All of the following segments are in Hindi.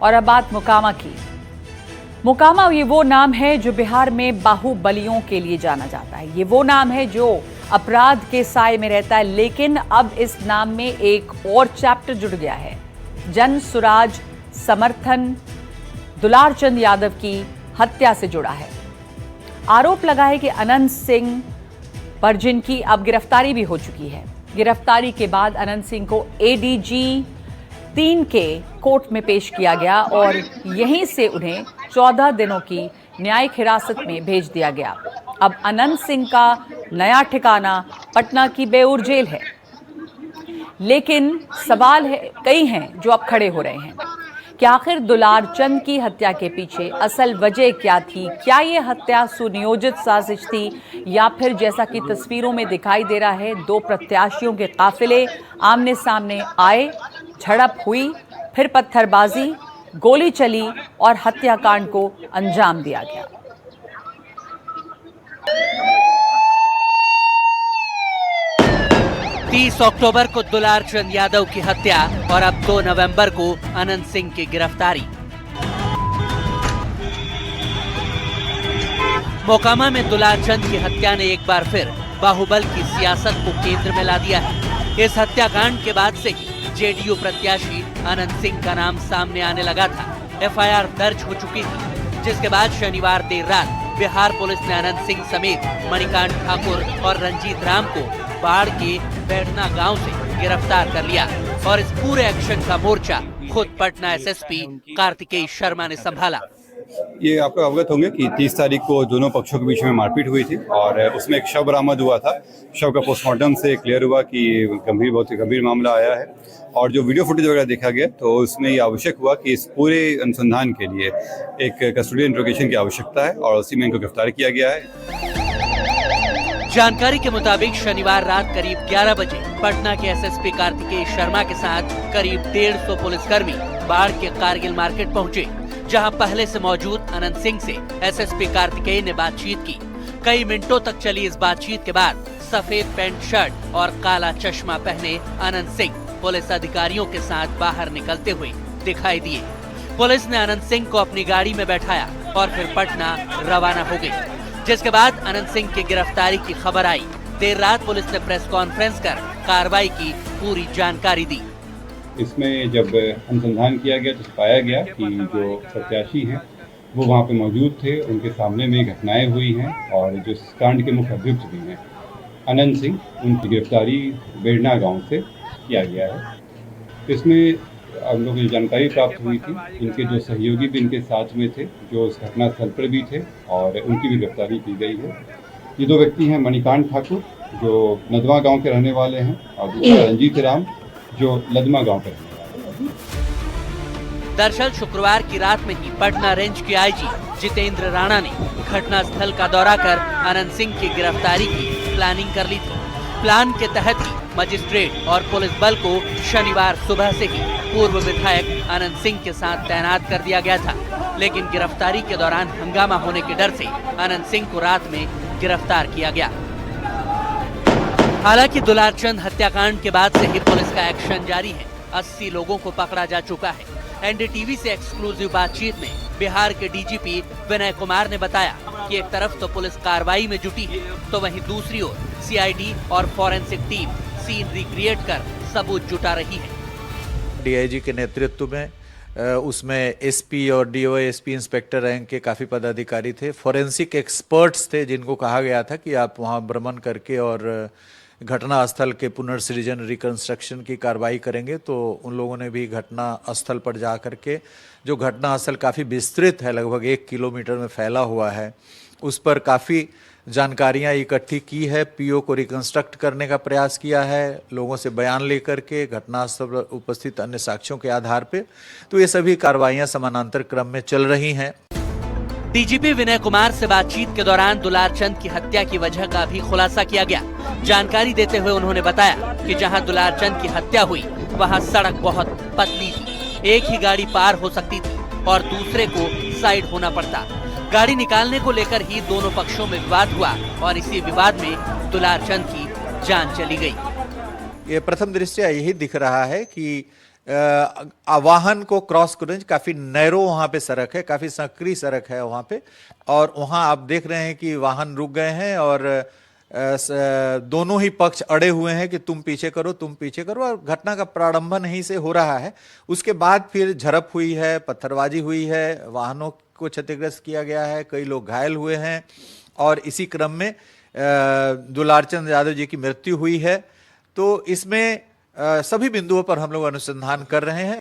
और अब बात मोकामा की। मोकामा ये वो नाम है जो बिहार में बाहुबलियों के लिए जाना जाता है। ये वो नाम है जो अपराध के साए में रहता है, लेकिन अब इस नाम में एक और चैप्टर जुड़ गया है। जन सुराज समर्थन दुलारचंद यादव की हत्या से जुड़ा है। आरोप लगा है कि अनंत सिंह पर जिनकी अब गिरफ्तारी भी हो चुकी है। गिरफ्तारी के बाद अनंत सिंह को एडीजी 3 के कोर्ट में पेश किया गया और यहीं से उन्हें 14 दिनों की न्यायिक हिरासत में भेज दिया गया। अब अनंत सिंह का नया ठिकाना पटना की बेऊर जेल है। लेकिन सवाल है कई हैं जो अब खड़े हो रहे हैं कि आखिर दुलारचंद की हत्या के पीछे असल वजह क्या थी? क्या ये हत्या सुनियोजित साजिश थी या फिर जैसा कि तस्वीरों में दिखाई दे रहा है, 2 प्रत्याशियों के काफिले आमने सामने आए, झड़प हुई, फिर पत्थरबाजी, गोली चली और हत्याकांड को अंजाम दिया गया। तीस अक्टूबर को दुलारचंद यादव की हत्या और अब 2 नवंबर को अनंत सिंह की गिरफ्तारी। मोकामा में दुलारचंद की हत्या ने एक बार फिर बाहुबल की सियासत को केंद्र में ला दिया है। इस हत्याकांड के बाद से ही जेडीयू प्रत्याशी अनंत सिंह का नाम सामने आने लगा था। एफआईआर दर्ज हो चुकी थी, जिसके बाद शनिवार देर रात बिहार पुलिस ने अनंत सिंह समेत मणिकांत ठाकुर और रंजीत राम को बाढ़ के बैठना गांव से गिरफ्तार कर लिया और इस पूरे एक्शन का मोर्चा खुद पटना एसएसपी कार्तिकेय शर्मा ने संभाला। ये आपको अवगत होंगे कि 30 तारीख को दोनों पक्षों के बीच में मारपीट हुई थी और उसमें एक शव बरामद हुआ था। शव का पोस्टमार्टम से क्लियर हुआ कि बहुत ही गंभीर मामला आया है और जो वीडियो फुटेज वगैरह देखा गया तो उसमें ये आवश्यक हुआ कि इस पूरे अनुसंधान के लिए एक कस्टोडियल इंट्रोगेशन की आवश्यकता है और उसी में इनको गिरफ्तार किया गया है। जानकारी के मुताबिक शनिवार रात करीब 11 बजे पटना के एसएसपी कार्तिकेय शर्मा के साथ करीब 150 पुलिसकर्मी बाढ़ के कारगिल मार्केट पहुंचे, जहां पहले से मौजूद अनंत सिंह से एसएसपी कार्तिकेय ने बातचीत की। कई मिनटों तक चली इस बातचीत के बाद सफेद पैंट शर्ट और काला चश्मा पहने अनंत सिंह पुलिस अधिकारियों के साथ बाहर निकलते हुए दिखाई दिए। पुलिस ने अनंत सिंह को अपनी गाड़ी में बैठाया और फिर पटना रवाना हो गई, जिसके बाद अनंत सिंह की गिरफ्तारी की खबर आई। देर रात पुलिस ने प्रेस कॉन्फ्रेंस कर कार्रवाई की पूरी जानकारी दी। इसमें जब अनुसंधान किया गया तो पाया गया कि जो प्रत्याशी हैं वो वहाँ पे मौजूद थे, उनके सामने में घटनाएं हुई हैं और जो इस कांड के मुख्य अभियुक्त भी हैं अनंत सिंह, उनकी गिरफ्तारी बेड़ना गांव से किया गया है। इसमें हम लोग को जानकारी प्राप्त हुई थी, इनके जो सहयोगी भी इनके साथ में थे, जो इस घटना स्थल पर भी थे और उनकी भी गिरफ्तारी की गई है। ये 2 व्यक्ति हैं मणिकांत ठाकुर जो नदवा गांव के रहने वाले हैं और दूसरा रंजीत राम जो लदमा गांव के रहने वाले हैं। दरअसल शुक्रवार की रात में ही पटना रेंज के आईजी जितेंद्र राणा ने घटना स्थल का दौरा कर अनंत सिंह की गिरफ्तारी की प्लानिंग कर ली थी। प्लान के तहत ही मजिस्ट्रेट और पुलिस बल को शनिवार सुबह से ही पूर्व विधायक अनंत सिंह के साथ तैनात कर दिया गया था, लेकिन गिरफ्तारी के दौरान हंगामा होने के डर से अनंत सिंह को रात में गिरफ्तार किया गया। हालांकि दुलारचंद हत्याकांड के बाद से ही पुलिस का एक्शन जारी है। 80 लोगों को पकड़ा जा चुका है। एनडीटीवी से एक्सक्लूसिव बातचीत में बिहार के डीजीपी विनय कुमार ने बताया कि एक तरफ तो पुलिस कार्रवाई में जुटी है, तो वहीं दूसरी ओर सीआईडी और फॉरेंसिक टीम सीन रिक्रिएट कर सबूत जुटा रही है। डीआईजी के नेतृत्व में उसमें एसपी और डीओएसपी इंस्पेक्टर रैंक के काफ़ी पदाधिकारी थे। फॉरेंसिक एक्सपर्ट्स थे जिनको कहा गया था कि आप वहां भ्रमण करके और घटना स्थल के पुनर्सृजन रिकंस्ट्रक्शन की कार्रवाई करेंगे। तो उन लोगों ने भी घटना स्थल पर जा करके, जो घटना स्थल काफ़ी विस्तृत है, लगभग 1 किलोमीटर में फैला हुआ है, उस पर काफ़ी जानकारियां इकट्ठी की है। पीओ को रिकंस्ट्रक्ट करने का प्रयास किया है, लोगों से बयान लेकर के घटनास्थल पर उपस्थित अन्य साक्ष्यों के आधार पे। तो ये सभी कार्रवाइयां समानांतर क्रम में चल रही हैं। डीजीपी विनय कुमार से बातचीत के दौरान दुलारचंद की हत्या की वजह का भी खुलासा किया गया। जानकारी देते हुए उन्होंने बताया कि जहां दुलारचंद की हत्या हुई वहां सड़क बहुत पतली थी, एक ही गाड़ी पार हो सकती थी और दूसरे को साइड होना पड़ता। गाड़ी निकालने को लेकर ही दोनों पक्षों में विवाद हुआ और इसी विवाद में दुलारचंद की जान चली गई। ये प्रथम दृष्टया यही दिख रहा है कि वाहन को क्रॉस करें, काफी नैरो वहां पे सड़क है, काफी संकरी सड़क है वहां पे, और वहां आप देख रहे हैं कि वाहन रुक गए हैं और दोनों ही पक्ष अड़े हुए हैं कि तुम पीछे करो, तुम पीछे करो, और घटना का प्रारंभ नहीं से हो रहा है। उसके बाद फिर झड़प हुई है, पत्थरबाजी हुई है, वाहनों को क्षतिग्रस्त किया गया है, कई लोग घायल हुए हैं, और इसी क्रम में दुलारचंद यादव जी की मृत्यु हुई है। तो इसमें सभी बिंदुओं पर हम लोग अनुसंधान कर रहे हैं।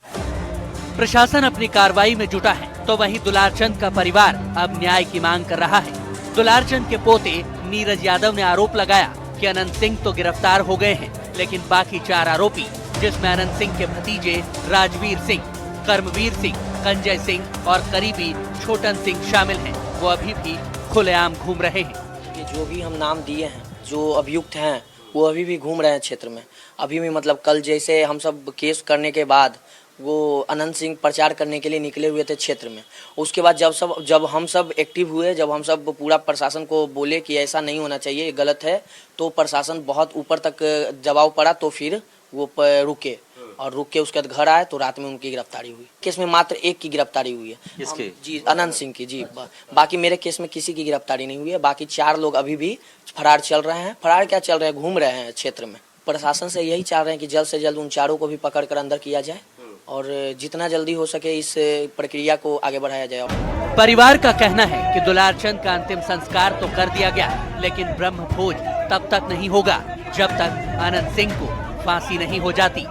प्रशासन अपनी कार्रवाई में जुटा है, तो वहीं दुलारचंद का परिवार अब न्याय की मांग कर रहा है। दुलारचंद के पोते नीरज यादव ने आरोप लगाया कि अनंत सिंह तो गिरफ्तार हो गए हैं, लेकिन बाकी 4 आरोपी, जिसमें अनंत सिंह के भतीजे राजवीर सिंह, कर्मवीर सिंह, संजय सिंह और करीबी छोटन सिंह शामिल हैं, वो अभी भी खुलेआम घूम रहे हैं। ये जो भी हम नाम दिए हैं, जो अभियुक्त हैं, वो अभी भी घूम रहे हैं क्षेत्र में। अभी भी मतलब कल जैसे हम सब केस करने के बाद वो अनंत सिंह प्रचार करने के लिए निकले हुए थे क्षेत्र में। उसके बाद जब हम सब एक्टिव हुए, जब हम सब पूरा प्रशासन को बोले कि ऐसा नहीं होना चाहिए, ये गलत है, तो प्रशासन बहुत ऊपर तक दबाव पड़ा, तो फिर वो रुके, और रुक के उसके बाद घर आए तो रात में उनकी गिरफ्तारी हुई। केस में मात्र एक की गिरफ्तारी हुई है। किसके? जी, अनंत सिंह की। जी, बाकी मेरे केस में किसी की गिरफ्तारी नहीं हुई है। बाकी 4 लोग अभी भी फरार चल रहे हैं। फरार क्या चल रहे हैं, घूम रहे हैं क्षेत्र में। प्रशासन से यही चाह रहे हैं कि जल्द से जल्द उन 4 को भी पकड़ कर अंदर किया जाए, और जितना जल्दी हो सके इस प्रक्रिया को आगे बढ़ाया जाए। परिवार का कहना है कि दुलारचंद का अंतिम संस्कार तो कर दिया गया, लेकिन ब्रह्म भोज तब तक नहीं होगा जब तक अनंत सिंह को फांसी नहीं हो जाती।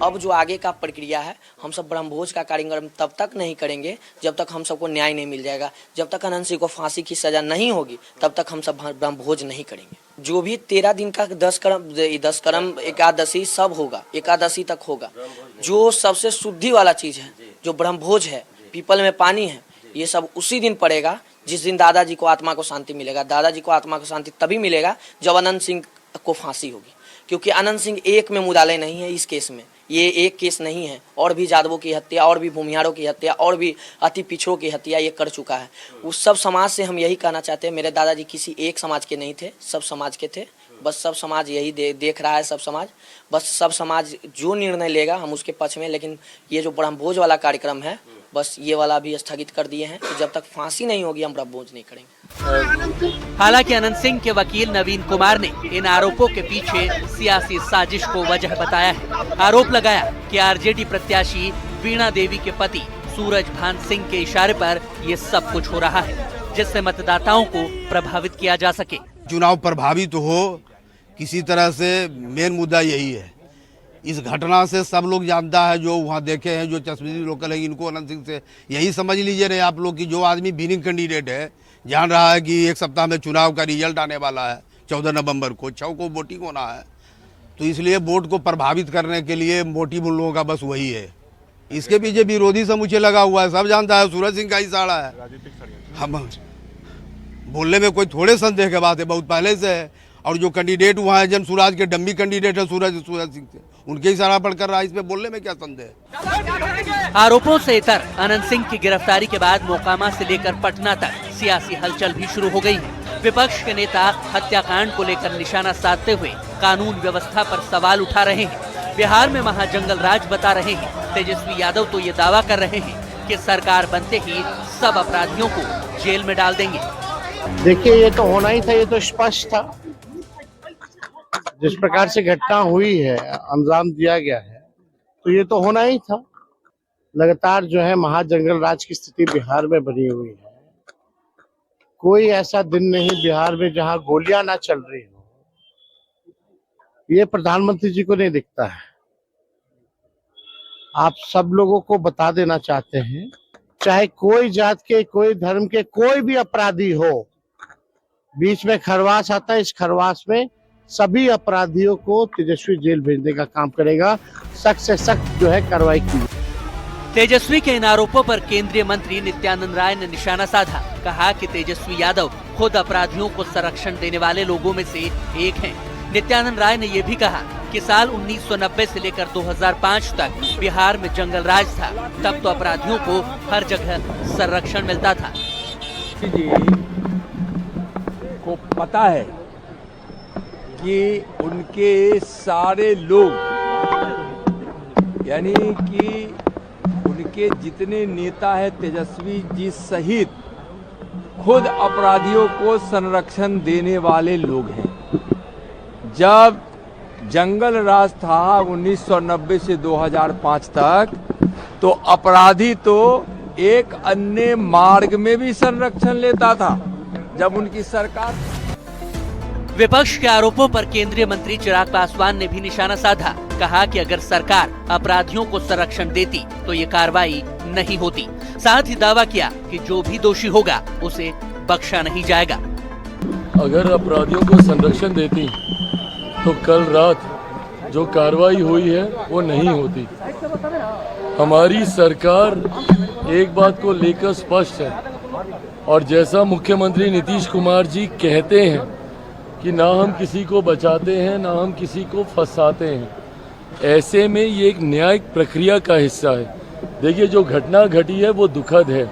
अब जो आगे का प्रक्रिया है, हम सब ब्रह्मभोज का कार्यक्रम तब तक नहीं करेंगे जब तक हम सबको न्याय नहीं मिल जाएगा। जब तक अनंत सिंह को फांसी की सजा नहीं होगी तब तक हम सब ब्रह्मभोज नहीं करेंगे। जो भी 13 दिन का 10 कर्म एकादशी सब होगा, एकादशी तक होगा। जो सबसे शुद्धि वाला चीज है, जो ब्रह्मभोज है, पीपल में पानी है, ये सब उसी दिन पड़ेगा जिस दिन दादाजी को आत्मा को शांति मिलेगा। दादाजी को आत्मा को शांति तभी मिलेगा जब अनंत सिंह को फांसी होगी, क्योंकि अनंत सिंह एक में मुदाले नहीं है। इस केस में ये एक केस नहीं है, और भी यादवों की हत्या, और भी भूमिहारों की हत्या, और भी अति पिछड़ों की हत्या ये कर चुका है। उस सब समाज से हम यही कहना चाहते हैं, मेरे दादाजी किसी एक समाज के नहीं थे, सब समाज के थे। बस सब समाज यही देख रहा है, सब समाज, बस सब समाज जो निर्णय लेगा हम उसके पक्ष में। लेकिन ये जो ब्रह्मभोज वाला कार्यक्रम है, बस ये वाला भी स्थगित कर दिए हैं कि जब तक फांसी नहीं होगी हम ब्रह्मभोज नहीं करेंगे। हालांकि अनंत सिंह के वकील नवीन कुमार ने इन आरोपों के पीछे सियासी साजिश को वजह बताया है। आरोप लगाया कि आरजेडी प्रत्याशी वीणा देवी के पति सूरज भान सिंह के इशारे पर ये सब कुछ हो रहा है, जिससे मतदाताओं को प्रभावित किया जा सके। चुनाव प्रभावित हो किसी तरह से, मेन मुद्दा यही है। इस घटना से सब लोग जानता है, जो वहाँ देखे हैं, जो चश्मदीद लोकल है, इनको अनंत सिंह से यही समझ लीजिए रहे आप लोग कि जो आदमी विनिंग कैंडिडेट है, जान रहा है कि 1 सप्ताह में चुनाव का रिजल्ट आने वाला है, 14 नवंबर को 6 को वोटिंग होना है, तो इसलिए वोट को प्रभावित करने के लिए मोटिव उन लोगों का बस वही है। इसके पीछे विरोधी समूचे लगा हुआ है, सब जानता है, सूरज सिंह का ही साड़ा है। हम बोलने में कोई थोड़े संदेह की बात है, बहुत पहले से है। और जो कैंडिडेट वहाँ है, जन सूरज के डम्मी कैंडिडेट है सूरज सिंह से, उनके इशारा पर कर रहा है, इसमें बोलने में क्या संदेह। आरोपों से इतर अनंत सिंह की गिरफ्तारी के बाद मोकामा से लेकर पटना तक सियासी हलचल भी शुरू हो गई है। विपक्ष के नेता हत्याकांड को लेकर निशाना साधते हुए कानून व्यवस्था पर सवाल उठा रहे हैं। बिहार में महाजंगल राज बता रहे हैं। तेजस्वी यादव तो ये दावा कर रहे हैं कि सरकार बनते ही सब अपराधियों को जेल में डाल देंगे। देखिए, ये तो होना ही था, ये तो स्पष्ट था। जिस प्रकार से घटना हुई है, अंजाम दिया गया है, तो ये तो होना ही था। लगातार जो है महाजंगल राज की स्थिति बिहार में बनी हुई है। कोई ऐसा दिन नहीं बिहार में जहां गोलियां ना चल रही हो। ये प्रधानमंत्री जी को नहीं दिखता है। आप सब लोगों को बता देना चाहते हैं, चाहे कोई जात के, कोई धर्म के, कोई भी अपराधी हो, बीच में खरवास आता है, इस खरवास में सभी अपराधियों को तेजस्वी जेल भेजने का काम करेगा। सख्त से सख्त जो है कार्रवाई की। तेजस्वी के इन आरोपों पर केंद्रीय मंत्री नित्यानंद राय ने निशाना साधा। कहा कि तेजस्वी यादव खुद अपराधियों को संरक्षण देने वाले लोगों में से एक हैं। नित्यानंद राय ने ये भी कहा कि साल 1990 से लेकर 2005 तक बिहार में जंगल राज था, तब तो अपराधियों को हर जगह संरक्षण मिलता था। जी को पता है कि उनके सारे लोग यानी कि उनके जितने नेता है तेजस्वी जी सहित खुद अपराधियों को संरक्षण देने वाले लोग हैं। जब जंगल राज था 1990 से 2005 तक, तो अपराधी तो एक अन्य मार्ग में भी संरक्षण लेता था। जब उनकी सरकार, विपक्ष के आरोपों पर केंद्रीय मंत्री चिराग पासवान ने भी निशाना साधा। कहा कि अगर सरकार अपराधियों को संरक्षण देती तो ये कार्रवाई नहीं होती। साथ ही दावा किया कि जो भी दोषी होगा उसे बख्शा नहीं जाएगा। अगर अपराधियों को संरक्षण देती तो कल रात जो कार्रवाई हुई है वो नहीं होती। हमारी सरकार एक बात को लेकर स्पष्ट है, और जैसा मुख्यमंत्री नीतीश कुमार जी कहते हैं कि ना हम किसी को बचाते हैं ना हम किसी को फंसाते हैं, ऐसे में ये एक न्यायिक प्रक्रिया का हिस्सा है। देखिए, जो घटना घटी है वो दुखद है,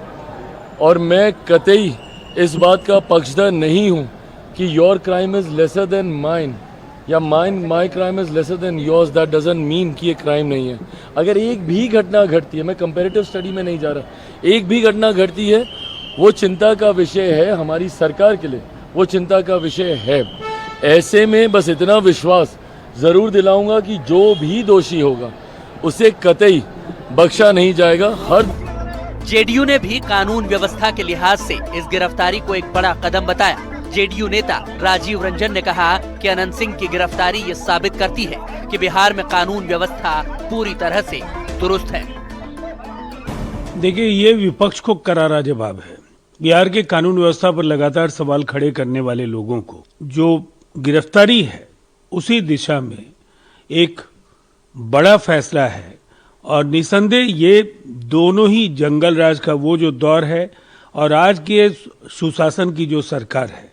और मैं कतई इस बात का पक्षधर नहीं हूँ कि your crime is lesser than mine या my crime is lesser than yours. That doesn't mean कि ये क्राइम नहीं है। अगर एक भी घटना घटती है, मैं कंपैरेटिव स्टडी में नहीं जा रहा, एक भी घटना घटती है वो चिंता का विषय है हमारी सरकार के लिए, वो चिंता का विषय है। ऐसे में बस इतना विश्वास जरूर दिलाऊंगा कि जो भी दोषी होगा उसे कतई बख्शा नहीं जाएगा। हर जेडीयू ने भी कानून व्यवस्था के लिहाज से इस गिरफ्तारी को एक बड़ा कदम बताया। जेडीयू नेता राजीव रंजन ने कहा कि अनंत सिंह की गिरफ्तारी ये साबित करती है कि बिहार में कानून व्यवस्था पूरी तरह से दुरुस्त है। देखिए, ये विपक्ष को करारा जवाब है। बिहार के कानून व्यवस्था पर लगातार सवाल खड़े करने वाले लोगों को जो गिरफ्तारी है उसी दिशा में एक बड़ा फैसला है, और निसंदेह ये दोनों ही जंगल राज का वो जो दौर है और आज के सुशासन की जो सरकार है,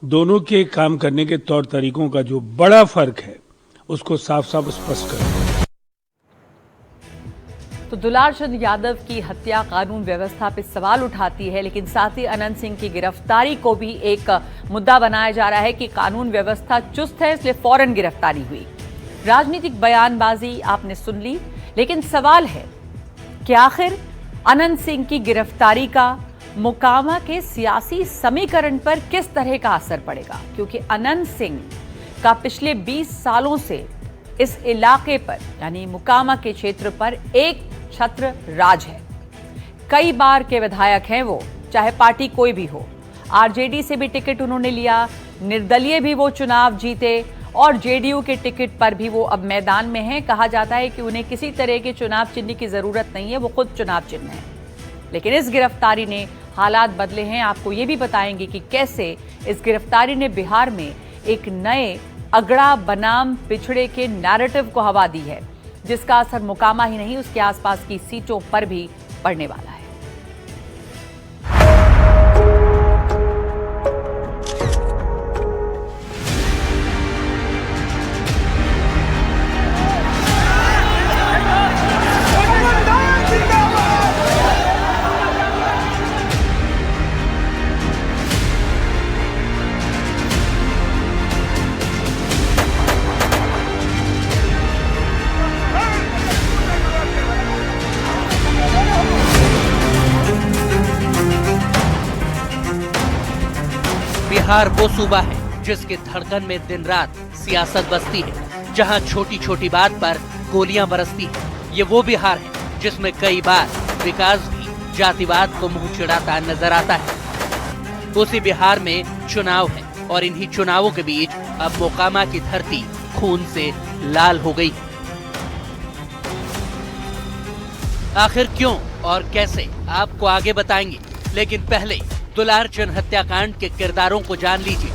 दोनों के काम करने के तौर तरीकों का जो बड़ा फर्क है उसको साफ साफ स्पष्ट कर। तो दुलार चंद यादव की हत्या कानून व्यवस्था पर सवाल उठाती है, लेकिन साथ ही अनंत सिंह की गिरफ्तारी को भी एक मुद्दा बनाया जा रहा है कि कानून व्यवस्था चुस्त है इसलिए फौरन गिरफ्तारी हुई। राजनीतिक बयानबाजी आपने सुन ली, लेकिन सवाल है कि आखिर अनंत सिंह की गिरफ्तारी का मोकामा के सियासी समीकरण पर किस तरह का असर पड़ेगा, क्योंकि अनंत सिंह का पिछले 20 सालों से इस इलाके पर यानी मोकामा के क्षेत्र पर एक छत्र राज है। कई बार के विधायक हैं वो, चाहे पार्टी कोई भी हो। आरजेडी से भी टिकट उन्होंने लिया, निर्दलीय भी वो चुनाव जीते, और जेडीयू के टिकट पर भी वो अब मैदान में हैं। कहा जाता है कि उन्हें किसी तरह के चुनाव चिन्ह की जरूरत नहीं है, वो खुद चुनाव चिन्ह है। लेकिन इस गिरफ्तारी ने हालात बदले हैं। आपको ये भी बताएंगे कि कैसे इस गिरफ्तारी ने बिहार में एक नए अगड़ा बनाम पिछड़े के नैरेटिव को हवा दी है, जिसका असर मोकामा ही नहीं उसके आसपास की सीटों पर भी पड़ने वाला है। बिहार वो सूबा है जिसके धड़कन में दिन रात सियासत बसती है, जहां छोटी छोटी बात पर गोलियां बरसती है। ये वो बिहार है जिसमें कई बार विकास भी जातिवाद को मुंह चिढ़ाता नजर आता है। उसी बिहार में चुनाव है, और इन्हीं चुनावों के बीच अब मोकामा की धरती खून से लाल हो गई। आखिर क्यों और कैसे, आपको आगे बताएंगे, लेकिन पहले दुलारचंद हत्याकांड के किरदारों को जान लीजिए।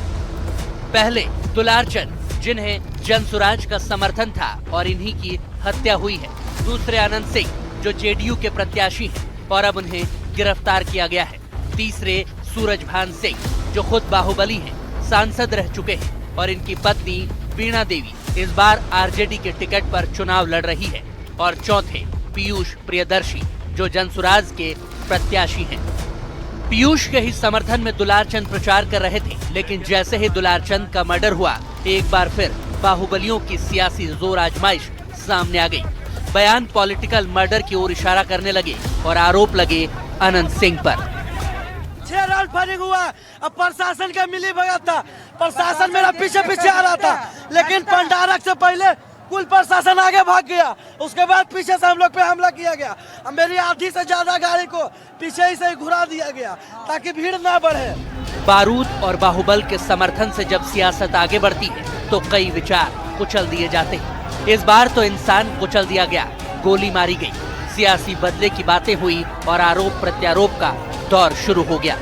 पहले दुलारचंद, जिन्हें जनसुराज का समर्थन था और इन्हीं की हत्या हुई है। दूसरे अनंत सिंह, जो जेडीयू के प्रत्याशी हैं और अब उन्हें गिरफ्तार किया गया है। तीसरे सूरजभान सिंह, जो खुद बाहुबली हैं, सांसद रह चुके हैं, और इनकी पत्नी वीणा देवी इस बार आरजेडी के टिकट पर चुनाव लड़ रही है। और चौथे पीयूष प्रियदर्शी, जो जनसुराज के प्रत्याशी हैं। पीयूष के ही समर्थन में दुलारचंद प्रचार कर रहे थे, लेकिन जैसे ही दुलारचंद का मर्डर हुआ, एक बार फिर बाहुबलियों की सियासी जोर आजमाइश सामने आ गई। बयान पॉलिटिकल मर्डर की ओर इशारा करने लगे और आरोप लगे अनंत सिंह पर। 6 राउंड फायरिंग हुआ, अब प्रशासन का मिली भगत था, प्रशासन मेरा पीछे पीछे आ रहा था, लेकिन पंडारक से पहले कुल प्रशासन आगे भाग गया, उसके बाद पीछे से हम लोग पे हमला किया गया। अब मेरी आधी से ज्यादा गाड़ी को पीछे ही से घुरा दिया गया ताकि भीड़ ना बढ़े। बारूद और बाहुबल के समर्थन से जब सियासत आगे बढ़ती है तो कई विचार कुचल दिए जाते हैं। इस बार तो इंसान कुचल दिया गया, गोली मारी गई, सियासी बदले की बातें हुई और आरोप प्रत्यारोप का दौर शुरू हो गया।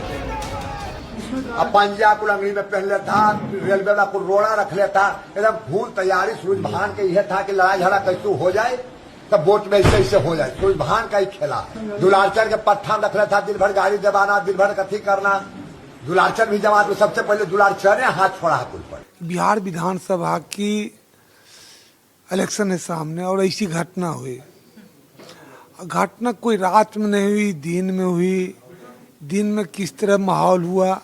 अब पंजा को लंगड़ी में पहन लेता, रेलवे वाला को रोड़ा रख लेता, एकदम फूल तैयारी सूरज भान के यह था कि लड़ाई झगड़ा कैसे हो जाए तब वोट में ऐसे हो जाए, सूरज भान का ही खेला। दुलारचंद के पट्टा रख लेता, दिन भर गाड़ी दबाना, दिन भर कथी करना। दुलारचंद भी जमात में सबसे पहले दुलारचंद ने हाथ छोड़ा है पुल पर। बिहार विधानसभा की इलेक्शन है सामने और ऐसी घटना हुई। घटना कोई रात में नहीं हुई, दिन में हुई। दिन में किस तरह माहौल हुआ,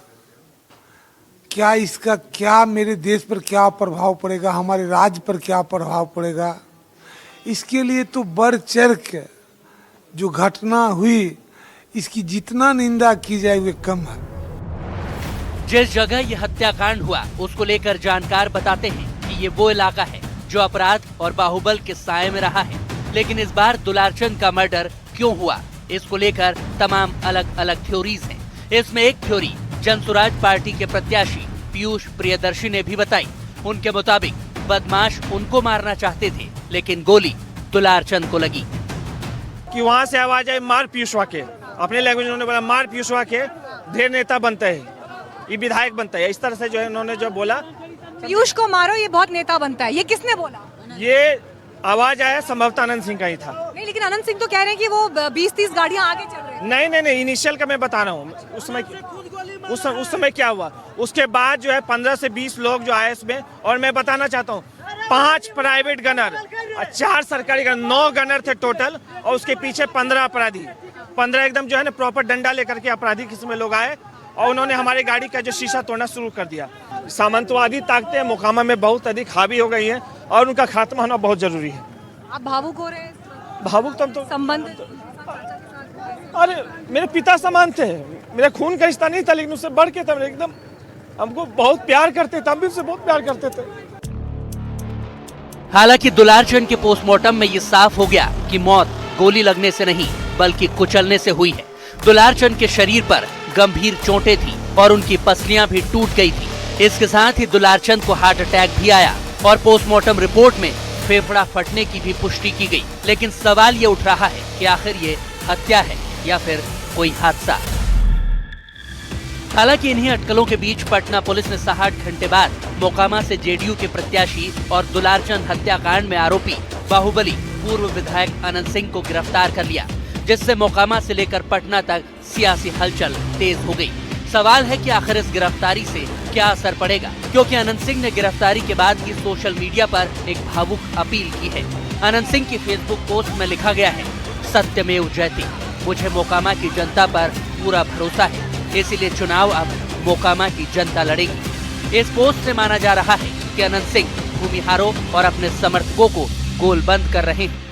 क्या इसका क्या मेरे देश पर क्या प्रभाव पड़ेगा, हमारे राज्य पर क्या प्रभाव पड़ेगा, इसके लिए तो बढ़ चढ़ के जो घटना हुई इसकी जितना निंदा की जाए वे कम है। जिस जगह ये हत्याकांड हुआ उसको लेकर जानकार बताते हैं कि ये वो इलाका है जो अपराध और बाहुबल के साये में रहा है, लेकिन इस बार दुलारचंद का मर्डर क्यों हुआ, इसको लेकर तमाम अलग अलग थ्योरीज हैं। इसमें एक थ्योरी जनसुराज पार्टी के प्रत्याशी पीयूष प्रियदर्शी ने भी बताई। उनके मुताबिक बदमाश उनको मारना चाहते थे, लेकिन गोली दुलारचंद को लगी। कि वहाँ से आवाज आई मार पीयूष के, अपने लैंग्वेज उन्होंने बोला मार पीयूष के, ढेर नेता बनता है, ये विधायक बनता है, इस तरह से जो है उन्होंने जो बोला पीयूष को मारो ये बहुत नेता बनता है। ये किसने बोला? ये आवाज आया संभवतः अनंत सिंह का ही था। नहीं, लेकिन अनंत सिंह तो कह रहे हैं कि वो 20-30 गाड़ियां आगे चल रही हैं। नहीं, इनिशियल का मैं बता रहा हूँ। उस समय क्या हुआ, उसके बाद जो है 15 से 20 लोग जो आए इसमें, और मैं बताना चाहता हूँ 5 प्राइवेट गनर और 4 सरकारी गनर, 9 गनर थे टोटल, और उसके पीछे 15 अपराधी, 15 एकदम जो है ना प्रॉपर डंडा लेकर के अपराधी किस्म में लोग आए और उन्होंने हमारी गाड़ी का जो शीशा तोड़ना शुरू कर दिया। सामंतवादी ताकतें मोकामा में बहुत अधिक हावी हो गई हैं और उनका खात्मा होना बहुत जरूरी है। आप भावुक हो रहे हैं? भावुक तो संबंध, अरे मेरे पिता समान थे, मेरा खून का रिश्ता नहीं था, लेकिन उससे बढ़ के था, एकदम हमको बहुत प्यार करते थे, हम भी उससे बहुत प्यार करते थे। हालांकि दुलारचंद के पोस्टमार्टम में ये साफ हो गया कि मौत गोली लगने से नहीं बल्कि कुचलने से हुई है। दुलारचंद के शरीर पर गंभीर चोटें थी और उनकी पसलियां भी टूट गई थी। इसके साथ ही दुलारचंद को हार्ट अटैक भी आया और पोस्टमार्टम रिपोर्ट में फेफड़ा फटने की भी पुष्टि की गई। लेकिन सवाल ये उठ रहा है कि आखिर ये हत्या है या फिर कोई हादसा। हालांकि इन्हीं अटकलों के बीच पटना पुलिस ने 60 घंटे बाद मोकामा से जेडीयू के प्रत्याशी और दुलारचंद हत्याकांड में आरोपी बाहुबली पूर्व विधायक अनंत सिंह को गिरफ्तार कर लिया, जिससे मोकामा से लेकर पटना तक सियासी हलचल तेज हो गई। सवाल है कि आखिर इस गिरफ्तारी से क्या असर पड़ेगा, क्योंकि अनंत सिंह ने गिरफ्तारी के बाद ही सोशल मीडिया पर एक भावुक अपील की है। अनंत सिंह की फेसबुक पोस्ट में लिखा गया है, सत्यमेव जयते, मुझे मोकामा की जनता पर पूरा भरोसा है, इसीलिए चुनाव अब मोकामा की जनता लड़ेगी। इस पोस्ट से माना जा रहा है कि अनंत सिंह भूमिहारों और अपने समर्थकों को गोलबंद कर रहे हैं।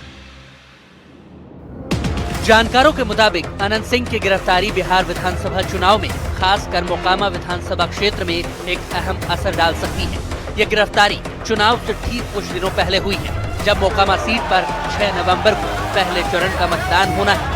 जानकारों के मुताबिक अनंत सिंह की गिरफ्तारी बिहार विधानसभा चुनाव में खासकर मोकामा विधानसभा क्षेत्र में एक अहम असर डाल सकती है। ये गिरफ्तारी चुनाव से ठीक कुछ दिनों पहले हुई है, जब मोकामा सीट पर 6 नवंबर को पहले चरण का मतदान होना है।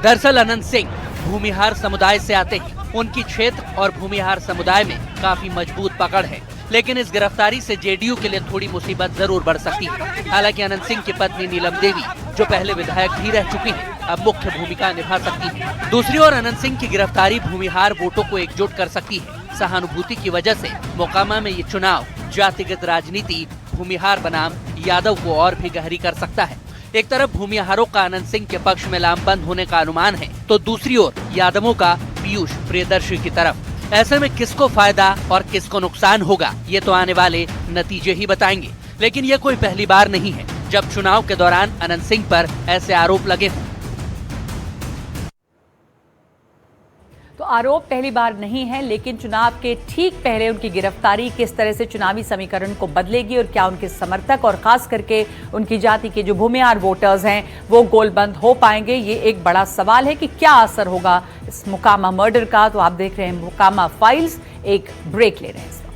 दरअसल अनंत सिंह भूमिहार समुदाय से आते हैं। उनकी क्षेत्र और भूमिहार समुदाय में काफी मजबूत पकड़ है, लेकिन इस गिरफ्तारी से जेडीयू के लिए थोड़ी मुसीबत जरूर बढ़ सकती है। हालांकि अनंत सिंह की पत्नी नीलम देवी, जो पहले विधायक भी रह चुकी हैं, अब मुख्य भूमिका निभा सकती है। दूसरी ओर अनंत सिंह की गिरफ्तारी भूमिहार वोटों को एकजुट कर सकती है। सहानुभूति की वजह से मोकामा में ये चुनाव जातिगत राजनीति भूमिहार बनाम यादव को और भी गहरी कर सकता है। एक तरफ भूमिहारों का अनंत सिंह के पक्ष में लामबंद होने का अनुमान है, तो दूसरी ओर यादवों का पीयूष प्रियदर्शी की तरफ। ऐसे में किसको फायदा और किसको नुकसान होगा, ये तो आने वाले नतीजे ही बताएंगे। लेकिन ये कोई पहली बार नहीं है जब चुनाव के दौरान अनंत सिंह पर ऐसे आरोप लगे हों। तो आरोप पहली बार नहीं है, लेकिन चुनाव के ठीक पहले उनकी गिरफ्तारी किस तरह से चुनावी समीकरण को बदलेगी और क्या उनके समर्थक और खास करके उनकी जाति के जो भूमिहार वोटर्स हैं वो गोलबंद हो पाएंगे, ये एक बड़ा सवाल है कि क्या असर होगा इस मोकामा मर्डर का। तो आप देख रहे हैं मोकामा फाइल्स, एक ब्रेक ले रहे हैं इस वक्त।